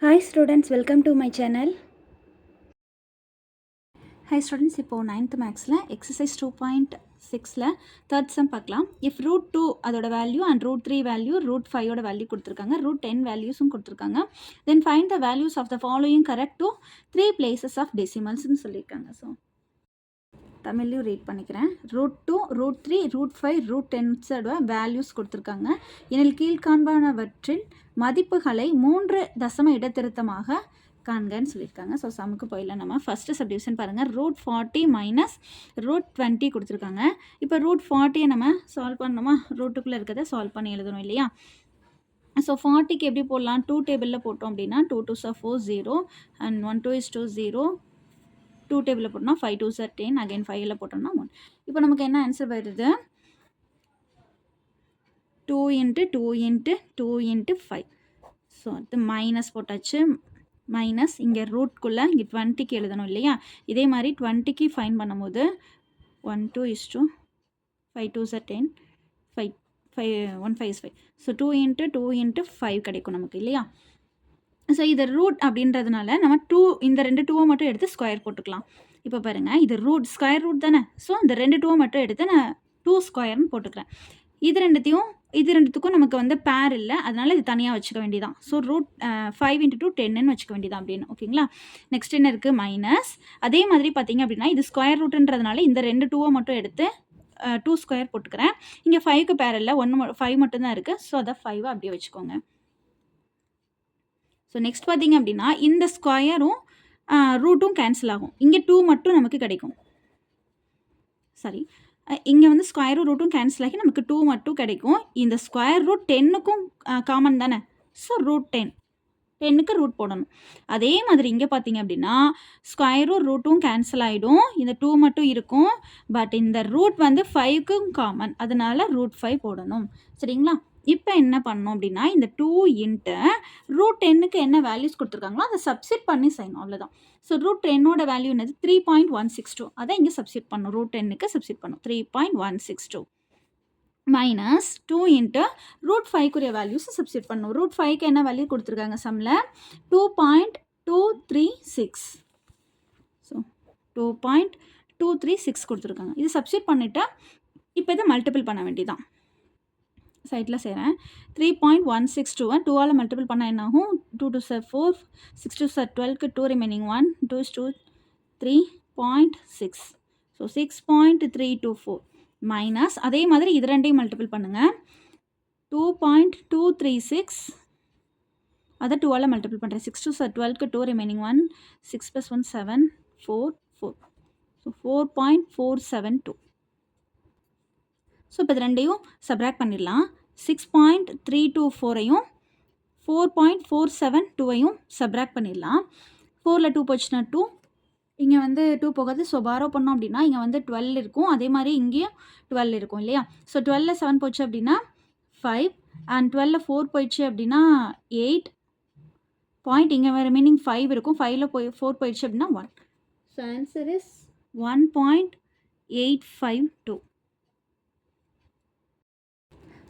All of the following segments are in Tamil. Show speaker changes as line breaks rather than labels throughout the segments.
Hi students, welcome to my channel. Hi students, இப்போ 9th மேக்ஸில் எக்ஸசைஸ் 2.6ல தேர்ட் சம் பார்க்கலாம். இஃப் ரூட் 2 அதோட value and root 3 value root 5ஓட வேல்யூ கொடுத்துருக்காங்க, ரூட் 10 வேல்யூஸும் கொடுத்துருக்காங்க. Then find the values of the following correct to 3 places of டெசிமல்ஸ்ன்னு சொல்லியிருக்காங்க. ஸோ தமிழ்லையும் ரீட் பண்ணிக்கிறேன். ரூட் 2, ரூட் 3, ரூட் 5, ரூட் 10ஓட வேல்யூஸ் கொடுத்துருக்காங்க. எனில் கீழ்காண்பானவற்றின் மதிப்புகளை 3 தசம இடத்திருத்தமாக காண்கன்னு சொல்லியிருக்காங்க. ஸோ சமுக்கு போயிடலாம். நம்ம ஃபஸ்ட்டு சப்டிவிஷன் பாருங்கள். ரூட் 40 மைனஸ் ரூட் 20 கொடுத்துருக்காங்க. இப்போ ரூட் 40யை நம்ம சால்வ் பண்ணணுமா? ரூட்டுக்குள்ளே இருக்கிறத சால்வ் பண்ணி எழுதணும் இல்லையா? ஸோ 40க்கு எப்படி போடலாம்? 2 டேபிளில் போட்டோம் அப்படின்னா 2 2s are 4 0 அண்ட் 1 2 is 2 0. 2 டேபிளில் போட்டோம்னா 5 2s are 10, அகைன் 5ல் போட்டோம்னா 1. இப்போ நமக்கு என்ன ஆன்சர் வருது? 2 into 2 into 2 into 5. ஸோ அது மைனஸ் போட்டாச்சு. மைனஸ் இங்கே ரூட்குள்ளே இங்கே 20க்கு எழுதணும் இல்லையா? இதே மாதிரி 20க்கு ஃபைன் பண்ணும்போது 1 2 is 2, 5 2s are 10, 5 1 5 is 5. So 2 into 2 into 5 கிடைக்கும் நமக்கு இல்லையா? ஸோ இது ரூட் அப்படின்றதுனால நம்ம இந்த 2 2 மட்டும் எடுத்து ஸ்கொயர் போட்டுக்கலாம். இப்போ பாருங்கள், இது ரூட் ஸ்கொயர் ரூட் தானே. ஸோ இந்த 2 2 மட்டும் எடுத்து நான் 2 ஸ்கொயர்னு போட்டுக்கிறேன். இது ரெண்டுத்துக்கும் நமக்கு வந்து பேர் இல்லை, அதனால் இது தனியாக வச்சுக்க வேண்டியதான். ஸோ ரூட் 5 into 2 10ன்னு வச்சுக்க வேண்டியதான் அப்படின்னு. ஓகேங்களா? நெக்ஸ்ட் என்ன இருக்குது? மைனஸ். அதே மாதிரி பார்த்தீங்க அப்படின்னா இது ஸ்கொயர் ரூட்டுன்றதுனால இந்த 2 2 மட்டும் எடுத்து 2 ஸ்கொயர் போட்டுக்கிறேன். இங்கே 5க்கு பேர் இல்லை, 5 மட்டும்தான் இருக்குது. ஸோ அதை 5 அப்படியே வச்சுக்கோங்க. ஸோ நெக்ஸ்ட் பார்த்தீங்க அப்படின்னா இந்த ஸ்கொயரும் ரூட்டும் கேன்சல் ஆகும். இங்கே 2 மட்டும் நமக்கு கிடைக்கும். சரி, இங்கே வந்து ஸ்கொயரும் ரூட்டும் கேன்சல் ஆகி நமக்கு 2 மட்டும் கிடைக்கும். இந்த ஸ்கொயர் ரூட் 10க்கும் காமன் தானே. ஸோ ரூட் 10க்கு ரூட் போடணும். அதே மாதிரி இங்கே பார்த்தீங்க அப்படின்னா ஸ்கொயரும் ரூட்டும் கேன்சல் ஆகிடும். இந்த 2 மட்டும் இருக்கும். பட் இந்த ரூட் வந்து 5க்கும் காமன், அதனால ரூட் 5 போடணும். சரிங்களா? இப்போ என்ன பண்ணணும் அப்படின்னா இந்த 2 இன்ட்டு ரூட் 10க்கு என்ன வேல்யூஸ் கொடுத்துருக்காங்களோ அதை சப்ஸ்டிட் பண்ணி செய்யணும், அவ்வளோதான். ஸோ ரூட் 10ஓட வேல்யூ என்னது? 3.162. அதை இங்கே சப்ஸ்டிட் பண்ணணும். ரூட் 10க்கு சப்ஸ்டிட் பண்ணணும். 3.162 மைனஸ் 2 இன்ட்டு ரூட் 5க்குரிய வேல்யூஸை சப்ஸ்டிட் பண்ணணும். ரூட் 5க்கு என்ன வேல்யூ கொடுத்துருக்காங்க சம்மில்? 2.236. ஸோ 2.236 கொடுத்துருக்காங்க. இது சப்ஸ்டிட் பண்ணிவிட்டு இப்போ இதை மல்டிபிள் பண்ண வேண்டியதான். சைட்டில் செய்கிறேன். 3.162 2ஆல் மல்டிபிள் பண்ணால் என்ன ஆகும்? 2 2s are 4, 6 2s are 12க்கு 2 remaining 1, 2 is 2, 3.6. So 6.324 minus அதே மாதிரி இது ரெண்டையும் மல்டிபிள் பண்ணுங்கள். 2.236 அதை 2ஆல் மல்டிபிள் பண்ணுறேன். 6 2s are 12க்கு 2 remaining 1, 6 + 1 7, 4 4. So 4.472. So இப்போ இது ரெண்டையும் சப்ராக்ட் பண்ணிடலாம். 6.324ஐயும் 4.472ஐயும் சப்ராக்ட் பண்ணிடலாம். 4ல் 2 போச்சுன்னா 2, இங்கே வந்து 2 போகாது. ஸோ பாரோ பண்ணோம் அப்படின்னா இங்கே வந்து 12 இருக்கும். அதே மாதிரி இங்கேயும் 12 இருக்கும் இல்லையா? ஸோ 12ல் 7 போச்சு அப்படின்னா 5 அண்ட் 12ல் 4 போயிடுச்சு அப்படின்னா 8 பாயிண்ட். இங்கே ரிமைனிங் 5 இருக்கும். 5ல் 4 போயிடுச்சு அப்படின்னா 1. So answer is 1.852.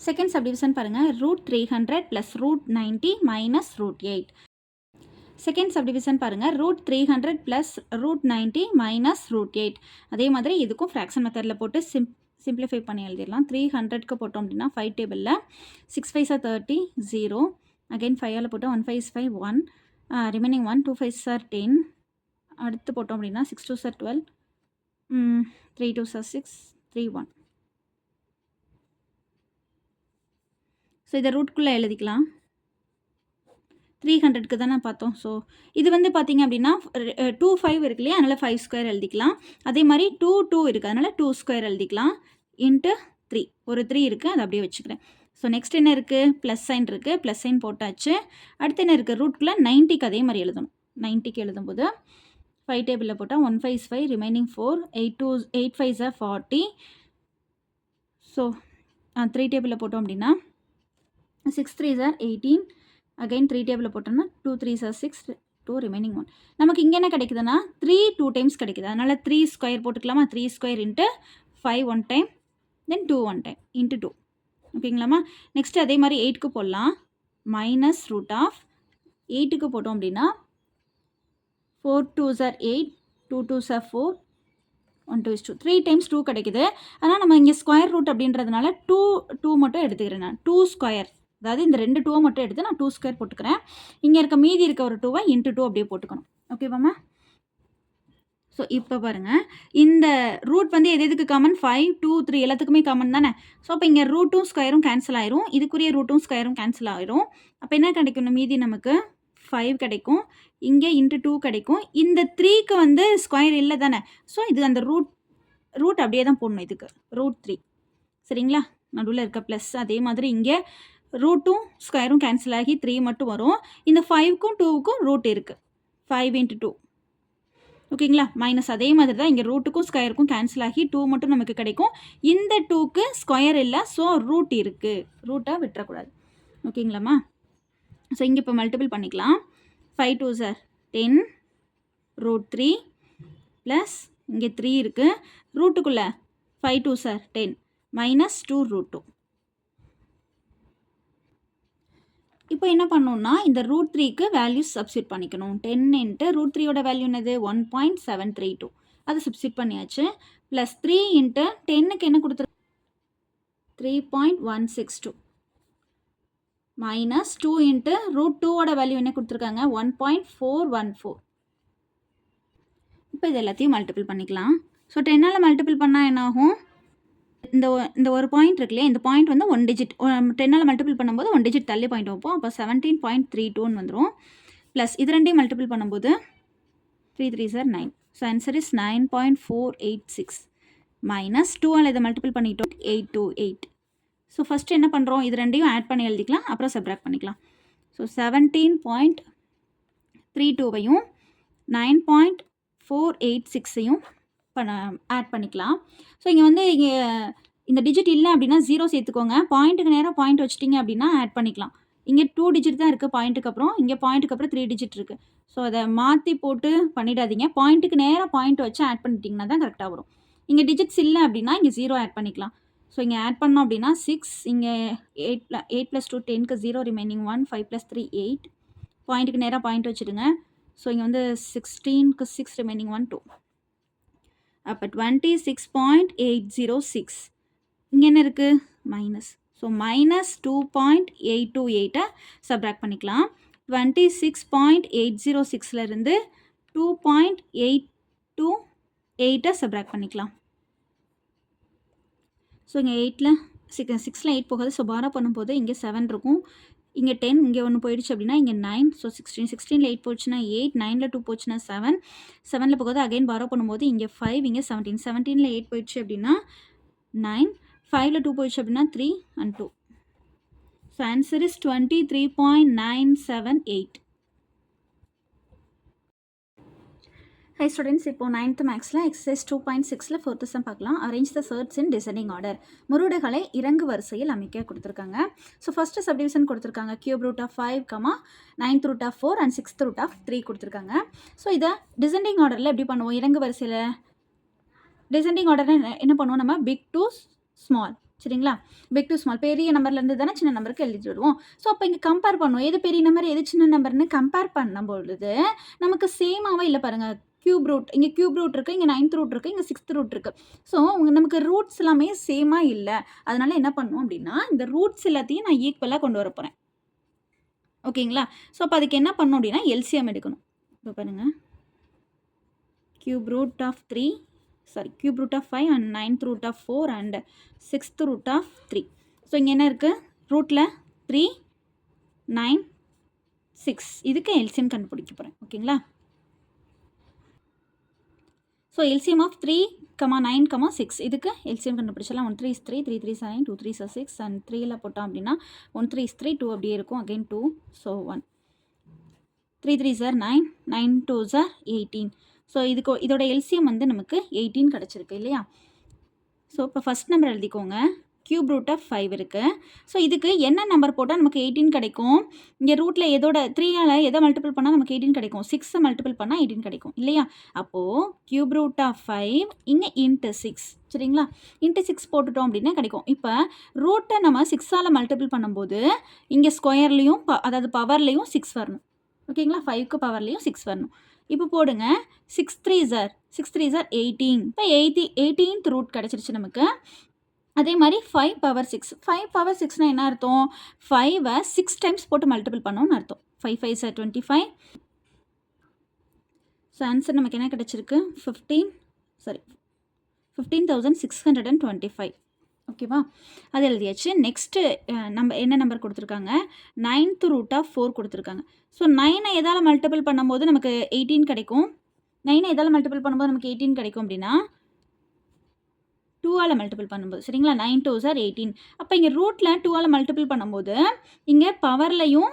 Second subdivision பாருங்கள். Root 300 plus root 90 minus root 8. Second subdivision பாருங்கள். Root 300 plus root 90 minus root 8. அதே மாதிரி இதுக்கும் ஃப்ராக்ஷன் மெத்தடில் போட்டு சிம்பிளிஃபை பண்ணி எழுதிடலாம். 300க்கு போட்டோம் அப்படின்னா 5 டேபிளில் 6 5s are 30, 0. அகைன் 5ஆல் போட்டோம். 1 5 is 5, 1. Remaining 1, 2 5s are 10. அடுத்து போட்டோம் அப்படின்னா 6 2s are 12, 3 2s are 6, 3 1. So இதை ரூட்குள்ளே எழுதிக்கலாம். 300க்கு தானே பார்த்தோம். ஸோ இது வந்து பார்த்திங்க அப்படின்னா 2 5 இருக்கு இல்லையா? அதனால் 5 ஸ்கொயர் எழுதிக்கலாம். அதே மாதிரி 2 2 இருக்குது, அதனால் 2 ஸ்கொயர் எழுதிக்கலாம். இன்ட்டு 3 ஒரு 3 இருக்குது, அதை அப்படியே வச்சுக்கிறேன். ஸோ நெக்ஸ்ட் என்ன இருக்குது? ப்ளஸ் சைன் இருக்குது. ப்ளஸ் சைன் போட்டாச்சு. அடுத்து என்ன இருக்குது? ரூட்குள்ளே 90க்கு அதே மாதிரி எழுதணும். 90க்கு எழுதும்போது 5 டேபிளில் போட்டால் 1 5 is 5, remaining 4, 8 5s are 40. So 3 டேபிளில் போட்டோம் அப்படின்னா 6 3s are 18. அகைன் 3 டேபிளில் போட்டோம்னா 2 3s are 6, 2 ரிமைனிங் 1. நமக்கு இங்கே என்ன கிடைக்குதுன்னா 3 2 டைம்ஸ் கிடைக்குது. அதனால் 3 ஸ்கொயர் போட்டுக்கலாமா? 3 ஸ்கொயர் இன்ட்டு 5 1 டைம், தென் 2 1 டைம் இன்ட்டு 2. ஓகேங்களாம்மா? நெக்ஸ்ட்டு அதே மாதிரி 8க்கு போடலாம். மைனஸ் ரூட் ஆஃப் 8க்கு போட்டோம் அப்படின்னா 4 2s are 8, 2 2s are 4, 1 2 is 2. 3 times 2 கிடைக்குது. ஆனால் நம்ம இங்கே ஸ்கொயர் ரூட் அப்படின்றதுனால 2 மட்டும் எடுத்துக்கிறேன் நான். 2 ஸ்கொயர், அதாவது இந்த 2 2 மட்டும் எடுத்து நான் 2 ஸ்கொயர் போட்டுக்கிறேன். இங்கே இருக்க மீதி இருக்க ஒரு 2 இன்ட்டு 2 அப்படியே போட்டுக்கணும். ஓகேவாம்மா? ஸோ இப்போ பாருங்கள், இந்த ரூட் வந்து எதுக்கு காமன்? 5 2 3 எல்லாத்துக்குமே காமன் தானே. ஸோ அப்போ இங்கே ரூட்டும் ஸ்கொயரும் கேன்சல் ஆயிரும், இதுக்குரிய ரூட்டும் ஸ்கொயரும் கேன்சல் ஆயிரும். அப்போ என்ன கிடைக்கும்? மீதி நமக்கு 5 கிடைக்கும், இங்கே இன்ட்டு 2 கிடைக்கும். இந்த 3க்கு வந்து ஸ்கொயர் இல்லை தானே. ஸோ இது அந்த ரூட் அப்படியே தான் போடணும் இதுக்கு, ரூட் 3. சரிங்களா? நடுவில் இருக்க ப்ளஸ். அதே மாதிரி இங்கே ரூட்டும் ஸ்கொயரும் கேன்சல் ஆகி 3 மட்டும் வரும். இந்த 5க்கும் 2க்கும் ரூட் இருக்குது, 5 × 2. ஓகேங்களா? மைனஸ் அதே மாதிரி தான் இங்கே ரூட்டுக்கும் ஸ்கொயருக்கும் கேன்சல் ஆகி 2 மட்டும் நமக்கு கிடைக்கும். இந்த 2க்கு ஸ்கொயர் இல்லை, ஸோ ரூட் இருக்குது, ரூட்டை விட்டுறக்கூடாது. ஓகேங்களாம்மா? ஸோ இங்கே இப்போ மல்டிபிள் பண்ணிக்கலாம். 5 2s are 10 √3 ப்ளஸ் இங்கே 3 இருக்குது, ரூட்டுக்குள்ளே 5 2s are 10 மைனஸ் 2 √2. இப்போ என்ன பண்ணணும்னா இந்த √3க்கு வேல்யூஸ் சப்ஸ்டிட் பண்ணிக்கணும். 10 இன்ட்டு √3யோட வேல்யூ என்னது? 1.732. அதை சப்ஸ்டிட் பண்ணியாச்சு. ப்ளஸ் 3 இன்ட்டு 10க்கு என்ன கொடுத்துரு? 3.162 மைனஸ் 2 இன்ட்டு √2வோட வேல்யூ என்ன கொடுத்துருக்காங்க? 1.414. இப்போ இது எல்லாத்தையும் மல்டிபிள் பண்ணிக்கலாம். ஸோ 10ஆல் மல்டிபிள் பண்ணால் என்ன ஆகும்? இந்த ஒரு பாயிண்ட் இருக்கு இல்லையா, இந்த பாயிண்ட் வந்து 1 டிஜிட் 10ஆல் மல்டிபிள் பண்ணும்போது 1 டிஜிட் தள்ளி பாயிண்ட் வைப்போம். அப்போ 17.32ன்னு வந்துடும். ப்ளஸ் இது ரெண்டையும் மல்டிபிள் பண்ணும்போது 3 3s are 9. So answer is 9.486 minus 2ஆல் இதை மல்டிபிள் பண்ணிட்டோம் 828. ஸோ ஃபஸ்ட்டு என்ன பண்ணுறோம்? இது ரெண்டையும் ஆட் பண்ணி எழுதிக்கலாம், அப்புறம் சப்ராக்ட் பண்ணிக்கலாம். ஸோ 17.32வையும் 9.486ஐயும் ஆட் பண்ணிக்கலாம். ஸோ இங்கே வந்து இங்கே இந்த டிஜிட் இல்லை அப்படின்னா 0 சேர்த்துக்கோங்க. பாயிண்ட்டுக்கு நேராக பாயிண்ட் வச்சிட்டிங்க அப்படின்னா ஆட் பண்ணிக்கலாம். இங்கே 2 டிஜிட் தான் இருக்குது பாயிண்ட்டுக்கு அப்புறம், இங்கே பாயிண்ட்டுக்கு அப்புறம் 3 டிஜிட் இருக்குது. ஸோ அதை மாற்றி போட்டு பண்ணிடாதீங்க. பாயிண்ட்டுக்கு நேராக பாயிண்ட் வச்சு ஆட் பண்ணிட்டிங்கன்னா தான் கரெக்டாக வரும். இங்கே டிஜிட்ஸ் இல்லை அப்படின்னா இங்கே 0 ஆட் பண்ணிக்கலாம். ஸோ இங்கே ஆட் பண்ணோம் அப்படின்னா 6, இங்கே 8 + 2 10க்கு 0 ரிமைனிங் 1, 5 + 3 8. பாயிண்ட்டுக்கு நேராக பாயிண்ட் வச்சுடுங்க. ஸோ இங்கே வந்து 16க்கு 6 ரிமைனிங் 1 2. அப்போ 26.806. இங்கே என்ன இருக்குது? மைனஸ். ஸோ மைனஸ் 2.828 சப்ராக்ட் பண்ணிக்கலாம். 26.806லேருந்து 2.828 சப்ராக்ட் பண்ணிக்கலாம். ஸோ இங்கே 6ல் 8 போகாது. ஸோ பாரா பண்ணும்போது இங்கே 7 இருக்கும், இங்கே 10, இங்கே 1 போயிடுச்சு அப்படின்னா இங்கே 9. ஸோ 16ல் 8 போச்சுன்னா 8, 9ல் 2 போச்சுன்னா 7, 7ல் போகுது. அகைன் பாரோ பண்ணும்போது இங்கே 5, இங்கே 17, 17ல் 8 போயிடுச்சு அப்படின்னா 9, 5ல் 2 போயிடுச்சு அப்படின்னா 3 and 2. So answer is 23.978. Hi students, இப்போ 9th மேக்ஸில் எக்ஸசைஸ் 2.6ல் 4th சம் பார்க்கலாம். Arrange the surds in descending order. முருடுகளை இறங்கு வரிசையில் அமைக்க கொடுத்துருக்காங்க. ஸோ ஃபஸ்ட்டு சப்டிவிஷன் கொடுத்துருக்காங்க, cube root of 5, 9th root of 4 and 6th root of 3 கொடுத்துருக்காங்க. ஸோ இதை டிசெண்டிங் ஆர்டரில் எப்படி பண்ணுவோம்? இறங்கு வரிசையில் டிசெண்டிங் ஆர்டர் என்ன பண்ணுவோம்? நம்ம பிக் டு ஸ்மால், சரிங்களா? பிக் டு ஸ்மால், பெரிய நம்பர்லேருந்து தானே சின்ன நம்பருக்கு எழுதிட்டு வருவோம். ஸோ அப்போ இங்கே கம்பேர் பண்ணுவோம், எது பெரிய நம்பர் எது சின்ன நம்பர்னு கம்பேர் பண்ணும்பொழுது நமக்கு சேமாகவே இல்லை பாருங்கள். கியூப் ரூட், இங்கே கியூப் ரூட் இருக்குது, இங்கே 9th ரூட் இருக்குது, இங்கே 6th ரூட் இருக்குது. ஸோ நமக்கு ரூட்ஸ் எல்லாமே சேமாக இல்லை. அதனால என்ன பண்ணுவோம் அப்படின்னா இந்த ரூட்ஸ் எல்லாத்தையும் நான் ஈக்குவலாக கொண்டு வர போகிறேன். ஓகேங்களா? ஸோ அப்போ அதுக்கு என்ன பண்ணணும் அப்படின்னா எல்சிஎம் எடுக்கணும். இப்போ பாருங்கள், cube root of 3, cube root of 5 and 9th root of 4 and 6th root of 3. So இங்கே என்ன இருக்குது? ரூட்டில் 3, 9, 6. இதுக்கு எல்சிஎம் கண்டுபிடிக்க போகிறேன். ஓகேங்களா? ஸோ எல்சிஎம் ஆஃப் 3, 9, 6 இதுக்கு LCM கண்டுபிடிச்சலாம். 1 3 is 3, 3 3 is 9, 2 3 is 6 and 3ல் போட்டோம் அப்படின்னா 1 3 is 3, 2 அப்படியே இருக்கும், again 2, so 1, 3 3 is 9, 9 2 is 18. So இதோட எல்சிஎம் வந்து நமக்கு 18 கிடச்சிருக்கு இல்லையா? ஸோ இப்போ ஃபஸ்ட் நம்பர் எழுதிக்கோங்க, கியூப் ரூட் ஆஃப் 5 இருக்குது. ஸோ இதுக்கு என்ன நம்பர் போட்டால் நமக்கு 18 கிடைக்கும்? இங்கே ரூட்டில் எதோட 3ஆல் எதை மல்டிபிள் பண்ணால் நமக்கு 18 கிடைக்கும்? 6 மல்டிபிள் பண்ணால் 18 கிடைக்கும் இல்லையா? அப்போது கியூப் ரூட் ஆஃப் 5 இங்கே இன்ட்டு 6, சரிங்களா? இன்ட்டு 6 போட்டுட்டோம் அப்படின்னா கிடைக்கும். இப்போ ரூட்டை நம்ம 6ஆல் மல்டிபிள் பண்ணும்போது இங்கே ஸ்கொயர்லேயும் அதாவது பவர்லேயும் 6 வரணும். ஓகேங்களா? 5க்கு பவர்லேயும் 6 வரணும். இப்போ போடுங்க. 6 3 சார் 18. இப்போ 18th ரூட் கிடச்சிருச்சு நமக்கு. அதே மாதிரி 5 பவர் 6. 5 பவர் 6னா என்ன அர்த்தம்? 5ஐ 6 டைம்ஸ் போட்டு மல்டிபிள் பண்ணோம்னு அர்த்தம். 5 5 சார் 25. ஸோ ஆன்சர் நமக்கு என்ன கிடச்சிருக்கு? 15,625. ஓகேவா? அது எழுதியாச்சு. நெக்ஸ்ட்டு நம்ம என்ன நம்பர் கொடுத்துருக்காங்க? 9th ரூட் ஆஃப் 4 கொடுத்துருக்காங்க. ஸோ 9ஐ எதால் மல்டிபிள் பண்ணும்போது நமக்கு 18 கிடைக்கும். 9ஐ எதால் மல்டிபிள் பண்ணும்போது நமக்கு 18 கிடைக்கும் அப்படின்னா 2ஆல் மல்டிபிள் பண்ணும்போது, சரிங்களா? 9 2 சார் 18. அப்போ இங்கே ரூட்டில் 2ஆல் மல்டிபிள் பண்ணும்போது இங்கே பவர்லையும்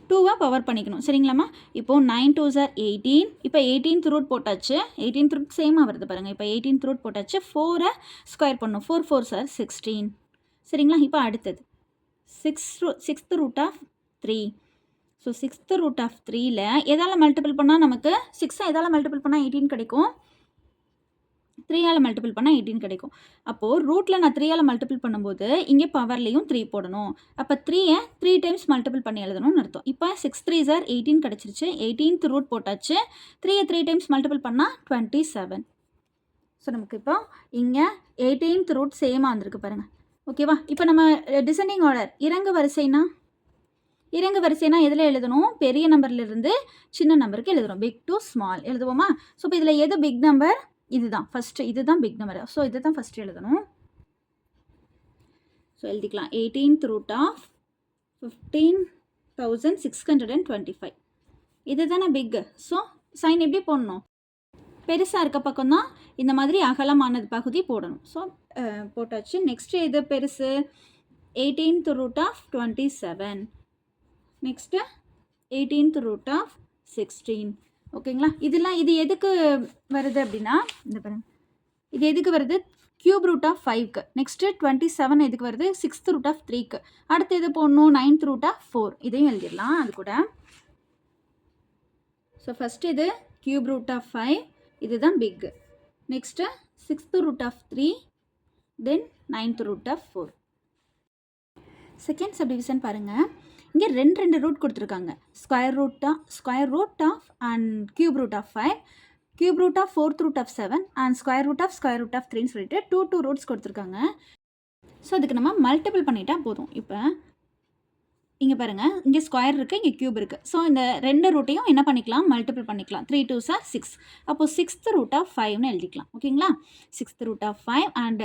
2 பவர் பண்ணிக்கணும், சரிங்களாம்மா? இப்போ 9 2 சார் 18. இப்போ 18th ரூட் போட்டாச்சு. 18th ரூட் சேமாக வருது பாருங்கள். இப்போ 18th ரூட் போட்டாச்சு. 4ஐ ஸ்கொயர் பண்ணணும். 4 4 சார் 16. சரிங்களா? இப்போ அடுத்தது 6th root of 3. So 6th root of 3ல எதால் மல்டிபிள் பண்ணால் நமக்கு 6ஐ எதால் மல்டிபிள் பண்ணால் 18 கிடைக்கும்? 3ஆல் மல்டிபிள் பண்ணால் 18 கிடைக்கும். அப்போது ரூட்டில் நான் 3ஆல் மல்டிபிள் பண்ணும்போது இங்கே பவர்லேயும் 3 போடணும். அப்போ 3ஐ 3 டைம்ஸ் மல்டிபிள் பண்ணி எழுதணும்னு அர்த்தம். இப்போ 6 3 சார் 18 கிடச்சிருச்சு. 18th ரூட் போட்டாச்சு. 3ஐ 3 டைம்ஸ் மல்டிபிள் பண்ணால் 27. ஸோ நமக்கு இப்போ இங்கே 18th ரூட் சேமாக வந்திருக்கு பாருங்கள். ஓகேவா? இப்போ நம்ம டிசெண்டிங் ஆர்டர் இறங்கு வரிசைனா எதில் எழுதணும்? பெரிய நம்பர்லேருந்து சின்ன நம்பருக்கு எழுதுகிறோம். பிக் டு ஸ்மால் எழுதுவோமா? ஸோ இப்போ இதில் எது பிக் நம்பர்? இதுதான் ஃபஸ்ட்டு. இதுதான் பிக் நம்பர். ஸோ இதை தான் ஃபஸ்ட்டு எழுதணும். ஸோ எழுதிக்கலாம். 18th root of 15,625. இது தானே பிக். ஸோ சைன் எப்படி போடணும்? பெருசாக இருக்க பக்கம் தான் இந்த மாதிரி அகலமானது பகுதி போடணும். ஸோ போட்டாச்சு. நெக்ஸ்ட்டு எது பெருசு? 18th root of 27. Next 18th root of 16. ஓகேங்களா? இது எதுக்கு வருது அப்படின்னா, இந்த பாருங்க, இது எதுக்கு வருது? கியூப் ரூட் ஆஃப் 5க்கு. நெக்ஸ்ட்டு 27 எதுக்கு வருது? 6th root of 3க்கு. அடுத்து எது போடணும்? 9th root of 4. இதையும் எழுதிடலாம் அது கூட. ஸோ ஃபஸ்ட்டு இது கியூப் ரூட் ஆஃப் 5, இதுதான் big. Next 6th root of 3, then 9th root of 4. Second subdivision பாருங்கள். இங்கே ரெண்டு ரூட் கொடுத்துருக்காங்க. Square root of and cube root of 5, cube root of 4th root of 7 and square root of 3ன்னு சொல்லிட்டு 2 ரூட்ஸ் கொடுத்துருக்காங்க. ஸோ அதுக்கு நம்ம மல்டிபிள் பண்ணிட்டால் போதும். இப்போ இங்கே பாருங்கள், இங்கே ஸ்கொயர் இருக்குது, இங்கே கியூப் இருக்குது. ஸோ இந்த ரெண்டு ரூட்டையும் என்ன பண்ணிக்கலாம்? மல்டிபிள் பண்ணிக்கலாம். 3 2 சார் 6. அப்போது 6th ரூட் ஆஃப் 5ன்னு எழுதிக்கலாம். ஓகேங்களா? 6th root of 5 and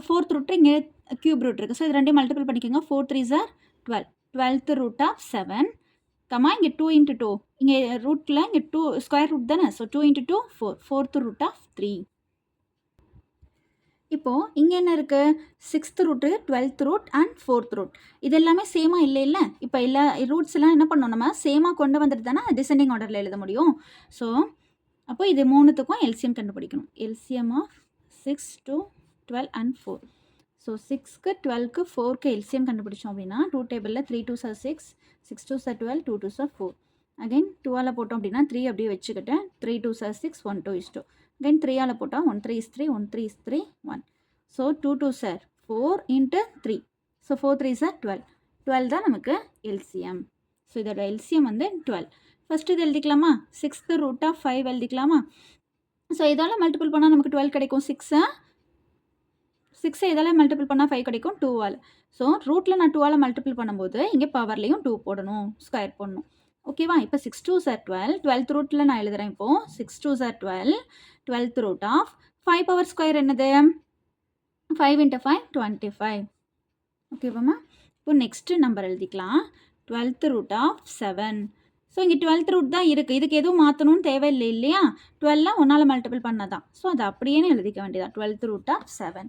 4th root இங்கே கியூப் ரூட் இருக்குது. ஸோ இது ரெண்டையும் மல்டிபிள் பண்ணிக்கோங்க. 4 3 சார் 12. 12th ரூட் ஆஃப் 7, இங்கே 2 × 2, இங்கே ரூட்டில் இங்கே 2 ஸ்கொயர் ரூட் தானே. ஸோ 2 × 2 4. 4th root of 3. இப்போது இங்கே என்ன இருக்குது? 6th route, 12th root and 4th root. இது எல்லாமே சேமாக இல்லை. இப்போ எல்லா ரூட்ஸ் எல்லாம் என்ன பண்ணோம்? நம்ம சேமாக கொண்டு வந்துட்டு தானே டிசெண்டிங் ஆர்டரில் எழுத முடியும். ஸோ அப்போ இது மூணுத்துக்கும் எல்சிஎம் கண்டுபிடிக்கணும். LCM of 6 2 12 and 4. ஸோ 6க்கு 12க்கு 4க்கு எல்சிஎம் கண்டுபிடிச்சோம் அப்படின்னா 2 டேபிளில் 3 2 சார் 6, 6 2 சார் 12, 2 2 சார் 4. அகைன் 2ஆல் போட்டோம் அப்படின்னா 3 அப்படியே வச்சுக்கிட்டேன். 3 2 சார் 6, 1 2 is 2. அகைன் 3ஆல் போட்டால் 1 3 is 3, 1 3 is 3, 1. ஸோ 2 2 சார் 4 × 3. So 4 3 sir 12. 12 தான் நமக்கு எல்சிஎம். ஸோ இதோட எல்சிஎம் வந்து 12. ஃபஸ்ட்டு இது எழுதிக்கலாமா? 6th ரூட் ஆஃப் 5 எழுதிக்கலாமா? ஸோ இதால் மல்டிபிள் பண்ணால் நமக்கு 12 கிடைக்கும். 6 இதால் மல்டிபிள் பண்ணால் 5 கிடைக்கும் 2ஆல். ஸோ ரூட்டில் நான் 2ஆல் மல்டிபிள் பண்ணும்போது இங்கே பவர்லேயும் 2 போடணும், ஸ்கொயர் போடணும். ஓகேவா? இப்போ 6 2 சார் 12. 12th ரூட்டில் நான் எழுதுகிறேன். இப்போது 6 2 சார் 12. 12th root of 5 power square என்னது? 5 × 5 25. ஓகேவாம்மா? இப்போ நெக்ஸ்ட்டு நம்பர் எழுதிக்கலாம். 12th root of 7. ஸோ இங்கே 12th ரூட் தான் இருக்குது. இதுக்கு எதுவும் மாற்றணும்னு தேவையில்லை இல்லையா? 12 1ஆல் மல்டிபிள் பண்ணதான். ஸோ அது அப்படியே எழுதிக்க வேண்டியதான். 12th root of 7.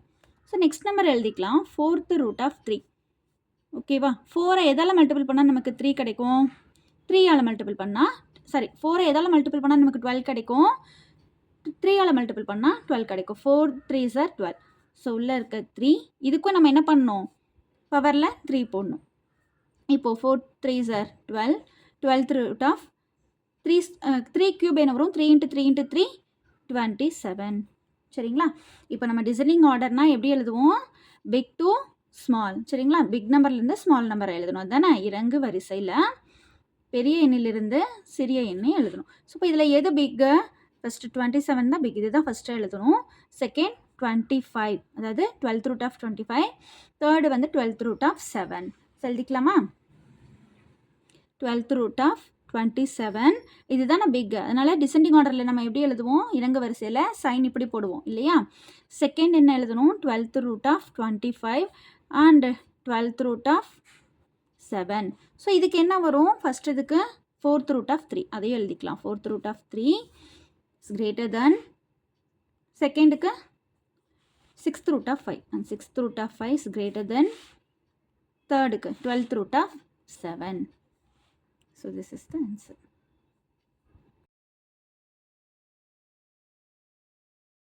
So next number எழுதிக்கலாம். 4th root of 3. ஓகேவா? 4ஐ எதால் மல்டிபிள் பண்ணால் நமக்கு 3 கிடைக்கும்? 3ஆல் மல்டிபிள் பண்ணால் 4ஐ எதால் மல்டிபிள் பண்ணால் நமக்கு 12 கிடைக்கும்? 3ஆல் மல்டிபிள் பண்ணால் 12 கிடைக்கும். 4 3 சார் 12. ஸோ உள்ளே இருக்க 3, இதுக்கும் நம்ம என்ன பண்ணணும்? பவரில் 3 போடணும். இப்போது 4 3 sir 12. 12th root of 3 cube என்ன வரும்? 3 × 3 × 3 27. சரிங்களா? இப்போ நம்ம டிசைனிங் ஆர்டர்னால் எப்படி எழுதுவோம்? Big to small. சரிங்களா? பிக் நம்பர்லேருந்து ஸ்மால் நம்பர் எழுதணும் தானே இறங்கு வரிசையில். பெரிய எண்ணிலிருந்து சிறிய எண்ணை எழுதணும். ஸோ இப்போ இதில் எது பிக்கு? ஃபஸ்ட்டு 27 தான் பிக். இதுதான் ஃபஸ்ட்டு எழுதணும். செகண்ட் 25, அதாவது 12th root of 25. தேர்டு வந்து 12th root of 7. எழுதிக்கலாமா? 12th root of 27. இதுதான் பிக். அதனால் டிசெண்டிங் ஆர்டரில் நம்ம எப்படி எழுதுவோம்? இறங்கு வரிசையில் சைன் இப்படி போடுவோம் இல்லையா? செகண்ட் என்ன எழுதணும்? 12th root of 25 and 12th root of 7. So இதுக்கு என்ன வரும்? ஃபஸ்ட் இதுக்கு 4th root of 3. அதையும் எழுதிக்கலாம். 4th root of 3 is greater than. செகண்டுக்கு 6th root of 5. And 6th root of 5 is greater than. தேர்டுக்கு 12th root of 7. So this is the answer.